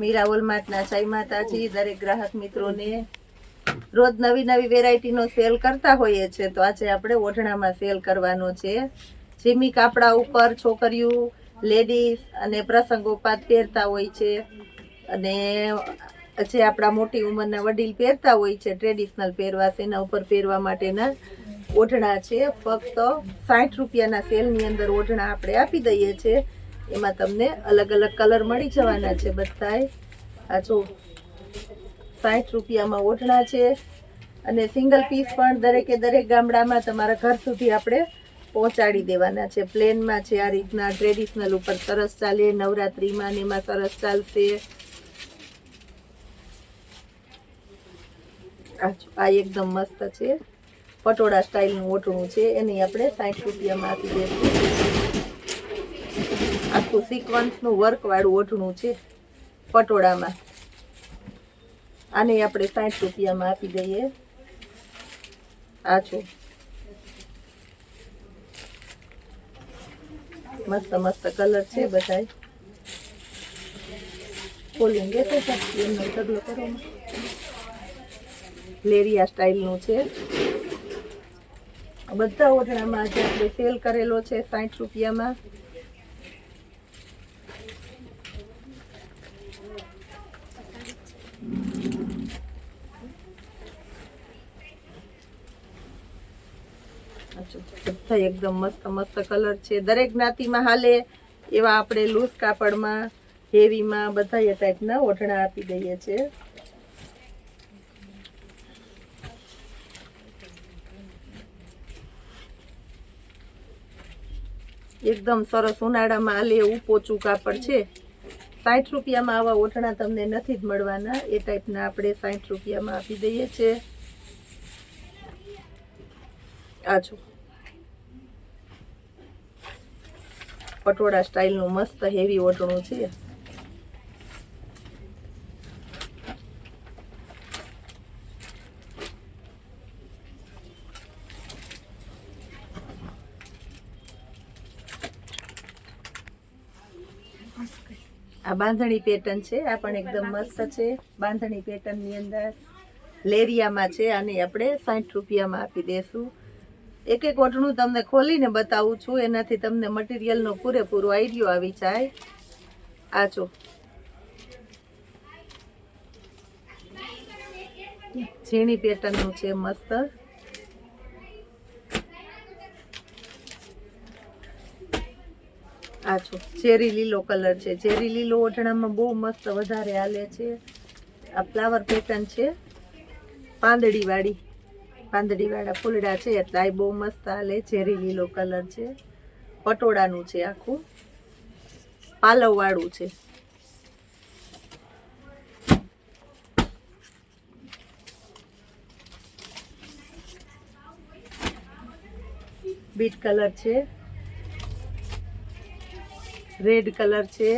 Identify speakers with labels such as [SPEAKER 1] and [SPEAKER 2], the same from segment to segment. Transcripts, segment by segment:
[SPEAKER 1] મીરા વોલમાર્ટના જય માતાજી દરેક ગ્રાહક મિત્રોને રોજ નવી નવી વેરાયટીનો સેલ કરતા હોઈએ છે તો આજે આપણે ઓઢણામાં સેલ કરવાનો છે જીમી કાપડા ઉપર છોકરીઓ લેડીઝ અને પ્રસંગોપાત પહેરતા હોય છે અને જે આપણા મોટી ઉંમરના વડીલ પહેરતા હોય છે ટ્રેડિશનલ પહેરવાશ એના ઉપર પહેરવા માટેના ઓઢણા છે ફક્ત 60 રૂપિયાના સેલની અંદર ઓઢણા આપણે આપી દઈએ છીએ એમાં તમને અલગ અલગ કલર મળી જવાના છે બધાય આ જો 60 રૂપિયામાં ઓઢણા છે અને સિંગલ પીસ પણ દરેક ગામડામાં તમારા ઘર સુધી આપણે પહોંચાડી દેવાના છે પ્લેનમાં છે આ રીતના ટ્રેડિશનલ ઉપર સરસ ચાલે નવરાત્રીમાં ને એમાં સરસ ચાલશે આ એકદમ મસ્ત છે પટોળા સ્ટાઇલનું ઓઢણું છે એની આપણે 60 રૂપિયામાં આપી દઈશું આખું સિક્વન્સનું વર્ક વાળું ઓઢણું છે પટોળામાં આને આપણે 60 રૂપિયામાં આપી દઈએ આ છો મસ્ત મસ્ત કલર છે બધાય ખોલીને તો એમનો ઢગલો કરો લેરિયા સ્ટાઇલનું છે બધા ઓઢણામાં આજે આપણે સેલ કરેલો છે 60 રૂપિયામાં બધા એકદમ મસ્ત મસ્ત કલર છે દરેક જ્ઞાતિમાં હાલે એવા આપણે લૂઝ કાપડમાં હેવીમાં બધા એ ટાઈપના ઓઢણા આપી દઈએ છીએ એકદમ સરસ ઉનાળામાં હાલે એવું પોચું કાપડ છે 60 રૂપિયામાં આવા ઓઢણા તમને નથી જ મળવાના એ ટાઈપના આપણે 60 રૂપિયામાં આપી દઈએ છીએ આ જો પટોળા સ્ટાઇલનું મસ્ત હેવી ઓઢણું છે આ બાંધણી પેટર્ન છે આ પણ એકદમ મસ્ત છે બાંધણી પેટર્નની અંદર લેરિયામાં છે આને આપણે 60 રૂપિયામાં આપી દેશું એક એક ઓઢણું તમને ખોલીને બતાવું છું એનાથી તમને મટીરિયલનો પૂરેપૂરો આઈડિયો આવી જાય આ જો ઝીણી પેટર્નનું છે મસ્ત આ છો ચેરી લીલો કલર છે ચેરી લીલો ઓઢણામાં બહુ મસ્ત વધારે હાલે છે આ ફ્લાવર પેટર્ન છે પાંદડીવાળા ફૂલડા છે એટલે આ બહુ મસ્ત હાલે ચેરી લીલો કલર છે પટોળાનું છે આખું પાલવવાળું છે બીટ કલર છે રેડ કલર છે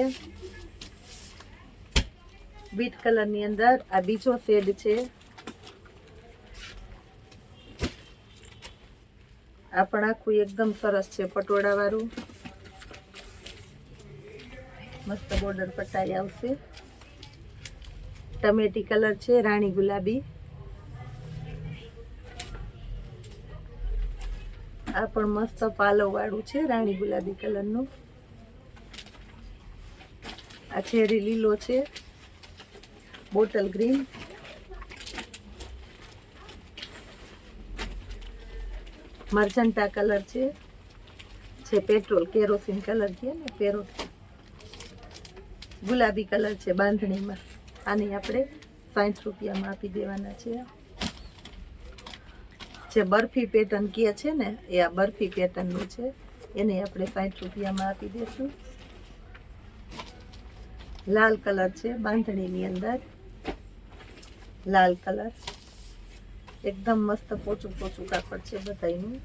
[SPEAKER 1] બીટ કલરની અંદર આ બીજો શેડ છે આ પણ આખું એકદમ સરસ છે પટોળા વાળું મસ્ત બોર્ડર પટ્ટાઈ આવશે ટમેટી કલર છે રાણી ગુલાબી આ પણ મસ્ત પાલવ વાળું છે રાણી ગુલાબી કલરનું આ ચેરી લીલો છે બોટલ ગ્રીન મર્જન્ટા કલર છે જે પેટ્રોલ કેરોસીન કલર છે ને પેરો ગુલાબી કલર છે બાંધણીમાં આની આપણે 60 રૂપિયામાં આપી દેવાના છે જે બરફી પેટર્ન કહે છે ને એ આ બરફી પેટર્નનું છે એને આપણે 60 રૂપિયામાં આપી દઈશું લાલ કલર છે બાંધણીની અંદર લાલ કલર એકદમ મસ્ત પોચું કાપડ છે બધાયનું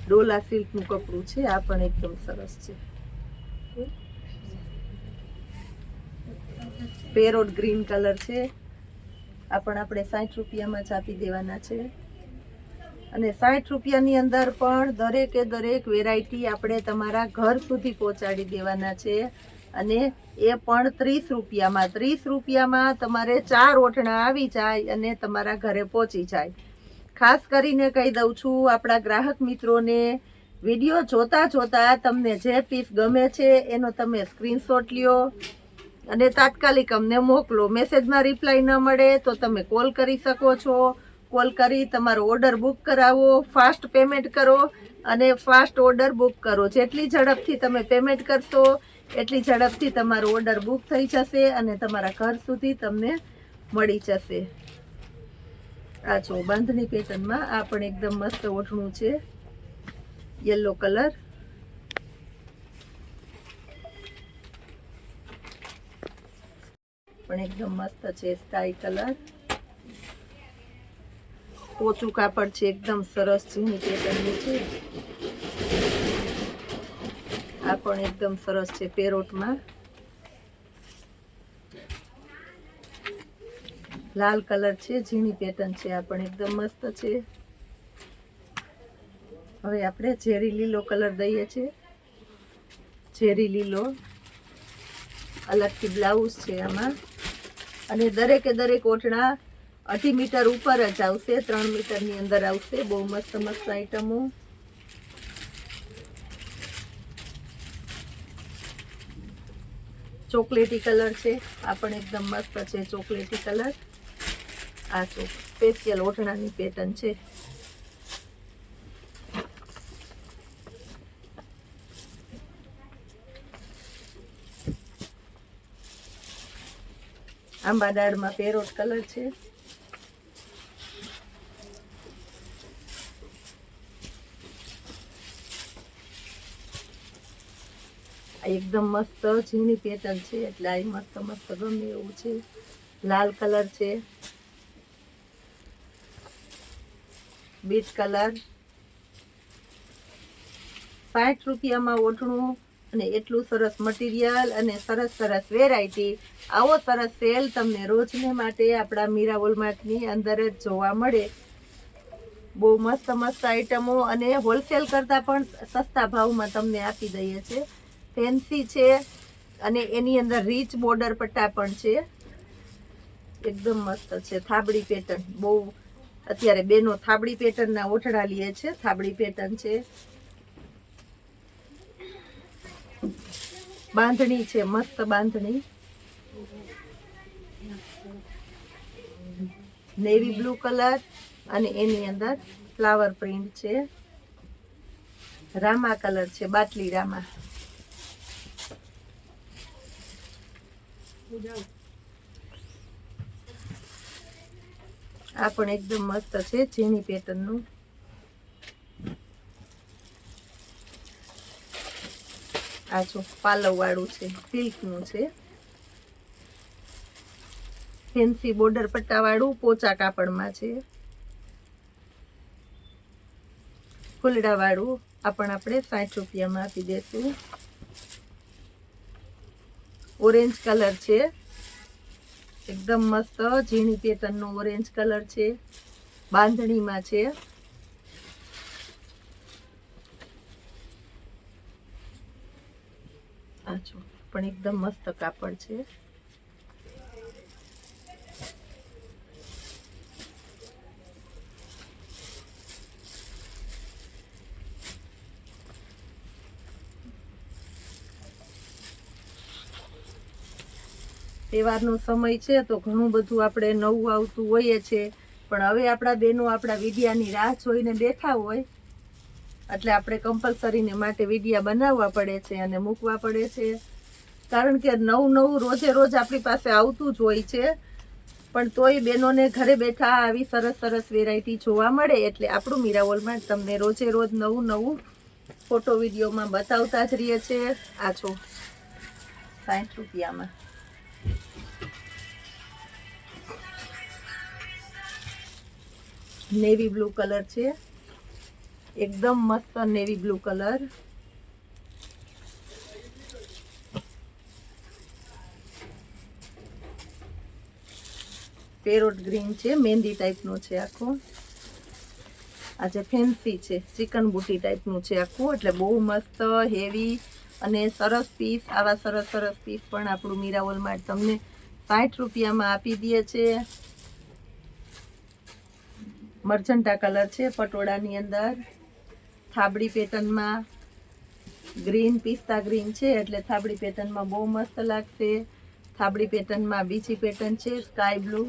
[SPEAKER 1] ડોલા સિલ્કનું કપડું છે આ પણ એકદમ સરસ છે પેરોટ ગ્રીન કલર છે આ પણ આપણે 60 રૂપિયામાં જ આપી દેવાના છે અને 60 રૂપિયાની અંદર પણ દરેકે દરેક વેરાયટી આપણે તમારા ઘર સુધી પહોંચાડી દેવાના છે. અને એ પણ 30 રૂપિયામાં. 30 રૂપિયામાં તમારે 4 ઓઢણા આવી જાય અને તમારા ઘરે પહોંચી જાય. ખાસ કરીને કહી દઉં છું આપણા ગ્રાહક મિત્રોને, વિડીયો જોતા જોતા તમને જે પીસ ગમે છે એનો તમે સ્ક્રીનશોટ લ્યો અને તાત્કાલિક અમને મોકલો. મેસેજમાં રિપ્લાય ન મળે તો તમે કોલ કરી શકો છો. કોલ કરી તમારો ઓર્ડર બુક કરાવો, ફાસ્ટ પેમેન્ટ કરો અને ફાસ્ટ ઓર્ડર બુક કરો. જેટલી ઝડપથી તમે પેમેન્ટ કરશો એટલી ઝડપથી તમારો ઓર્ડર બુક થઈ જશે અને તમારા ઘર સુધી તમને મળી જશે. આ જો બાંધણી પેટર્નમાં આ પણ એકદમ મસ્ત ઓઢણું છે, યલો કલર. પણ એકદમ મસ્ત છે, સ્કાય કલર. પોચું કાપડ છે, એકદમ સરસ ઝીણી પેટર્નનું છે. આ પણ એકદમ સરસ છે, પેરોટમાં. લાલ કલર છે, ઝીણી પેટર્ન છે. આ પણ એકદમ મસ્ત છે. હવે આપણે ઝેરી લીલો કલર દઈએ છીએ. ઝેરી લીલો અલગથી બ્લાઉઝ છે આમાં. અને દરેકે દરેક ઓઢણા 2.5 મીટર ઉપર જ આવશે, 3 મીટરની અંદર આવશે. બહુ મસ્ત મસ્ત આઈટમો. ચોકલેટી કલર છે, આ પણ એકદમ મસ્ત છે, ચોકલેટી કલર. આ સ્પેશિયલ ઓઢણાની પેટર્ન છે. આંબા દાળમાં પેરોટ કલર છે. એકદમ મસ્ત ઝીણી પેટર્ન છે એટલે આ મસ્ત મસ્ત ગમે એવું છે. લાલ કલર છે, બીટ કલર. 60 રૂપિયામાં ઓઢણું અને એટલું સરસ મટીરિયલ અને સરસ સરસ વેરાયટી. આવો સરસ સેલ તમને રોજને માટે આપણા મીરા વોલમાર્ટની અંદર જ જોવા મળે. બહુ મસ્ત મસ્ત આઈટમો અને હોલસેલ કરતાં પણ સસ્તા ભાવમાં તમને આપી દઈએ છીએ. ફેન્સી છે અને એની અંદર રીચ બોર્ડર પટ્ટા પણ છે. એકદમ મસ્ત છે. થાબડી પેટર્ન બહુ અત્યારે બેનો થાબડી પેટર્નના ઓઢણા લે છે. થાબડી પેટર્ન છે. બાંધણી છે, મસ્ત બાંધણી. નેવી બ્લુ કલર અને એની અંદર ફ્લાવર પ્રિન્ટ છે. રામા કલર છે, બાટલી રામા. આ પણ એકદમ મસ્ત છે, ઝીણી પેટર્નનું. આ જો પાલવ વાળું છે, સિલ્કનું છે. ફેન્સી બોર્ડર પટ્ટા વાળું પોચા કાપડમાં છે. ફૂલડા વાળું આ પણ આપણે 60 રૂપિયામાં આપી દેશું. ઓરેન્જ કલર છે, એકદમ મસ્ત ઝીણી પેટર્નનો ઓરેન્જ કલર છે. બાંધણીમાં છે. આ જો પણ એકદમ મસ્ત કાપડ છે. તહેવારનો સમય છે તો ઘણું બધું આપણે નવું આવતું હોઈએ છે. પણ હવે આપણા બહેનો આપણા વિડિયાની રાહ જોઈને બેઠા હોય એટલે આપણે કમ્પલસરીને માટે વિડિયા બનાવવા પડે છે અને મૂકવા પડે છે. કારણ કે નવું નવું રોજે રોજ આપણી પાસે આવતું જ હોય છે. પણ તોય બહેનોને ઘરે બેઠા આવી સરસ સરસ વેરાયટી જોવા મળે એટલે આપણું મીરા વોલમાર્ટ તમને રોજે રોજ નવું નવું ફોટો વિડીયોમાં બતાવતા જ રહીએ છે. આ જો 60 રૂપિયામાં. નેવી બ્લુ કલર છે, એકદમ મસ્ત navy blue colour. Parrot green છે, મહેંદી ટાઈપનો છે આખો. આ જે ફેન્સી છે ચિકન બુટી ટાઈપનું છે આખું, એટલે બહુ મસ્ત હેવી અને સરસ પીસ. આવા સરસ સરસ પીસ પણ આપણું મીરા વોલમાર્ટ તમને 60 રૂપિયામાં આપી દે છે. મરચંટા કલર છે પટોળાની અંદર, થાબડી પેટર્નમાં. ગ્રીન પિસ્તા ગ્રીન છે એટલે થાબડી પેટર્નમાં બહુ મસ્ત લાગશે. થાબડી પેટર્નમાં બીજી પેટર્ન છે સ્કાય બ્લુ.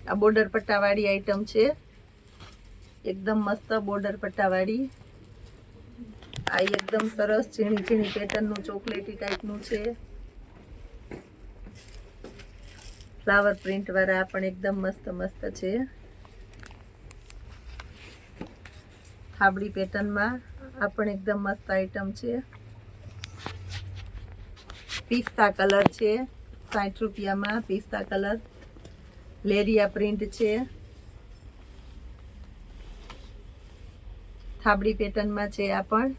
[SPEAKER 1] આ બોર્ડર પટ્ટાવાળી આઈટમ છે, એકદમ મસ્ત બોર્ડર પટ્ટાવાળી. આ એકદમ સરસ ઝીણી ઝીણી પેટર્નનું ચોકલેટી ટાઈપનું છે. ફ્લાવર પ્રિન્ટ વાળા આ પણ એકદમ મસ્ત મસ્ત છે. થાબડી પેટર્નમાં આ પણ એકદમ મસ્ત આઈટમ છે. પિસ્તા કલર છે 60 રૂપિયામાં. પિસ્તા કલર લેરિયા પ્રિન્ટ છે. થાબડી પેટર્નમાં છે આ પણ.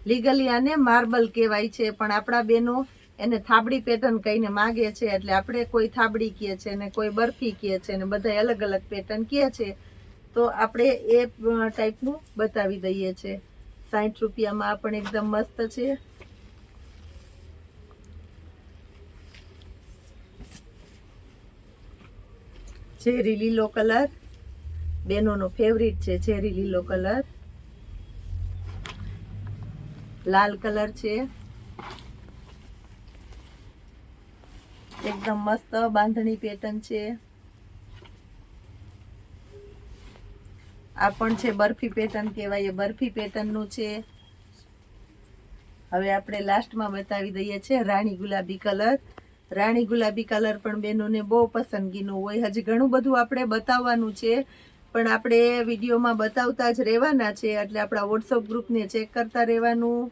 [SPEAKER 1] લીગલી આને માર્બલ કહેવાય છે, પણ આપણા બેનો એને થાબડી પેટર્ન કહીને માગે છે, એટલે આપણે કોઈ થાબડી કહે છે ને કોઈ બરફી કહે છે ને બધા અલગ અલગ પેટર્ન કહે છે, તો આપણે એ ટાઈપનું બતાવી દઈએ છે. 60 રૂપિયામાં આ પણ એકદમ મસ્ત છે. ચેરી લીલો કલર બેનોનો ફેવરિટ છે, ચેરી લીલો કલર. લાલ કલર છે, એકદમ મસ્ત બાંધણી પેટર્ન છે. આ પણ છે બરફી પેટર્ન કહેવાય, એ બરફી પેટર્નનું છે. હવે આપણે લાસ્ટમાં બતાવી દઈએ છે રાણી ગુલાબી કલર. રાણી ગુલાબી કલર પણ બેનોને બહુ પસંદગીનું હોય. હજી ઘણું બધું આપણે બતાવવાનું છે, પણ આપણે વિડીયોમાં બતાવતા જ રહેવાના છે, એટલે આપણા વોટ્સઅપ ગ્રુપને ચેક કરતા રહેવાનું,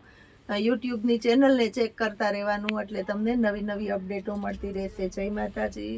[SPEAKER 1] યુટ્યુબની ચેનલને ચેક કરતા રહેવાનું, એટલે તમને નવી નવી અપડેટો મળતી રહેશે. જય માતાજી.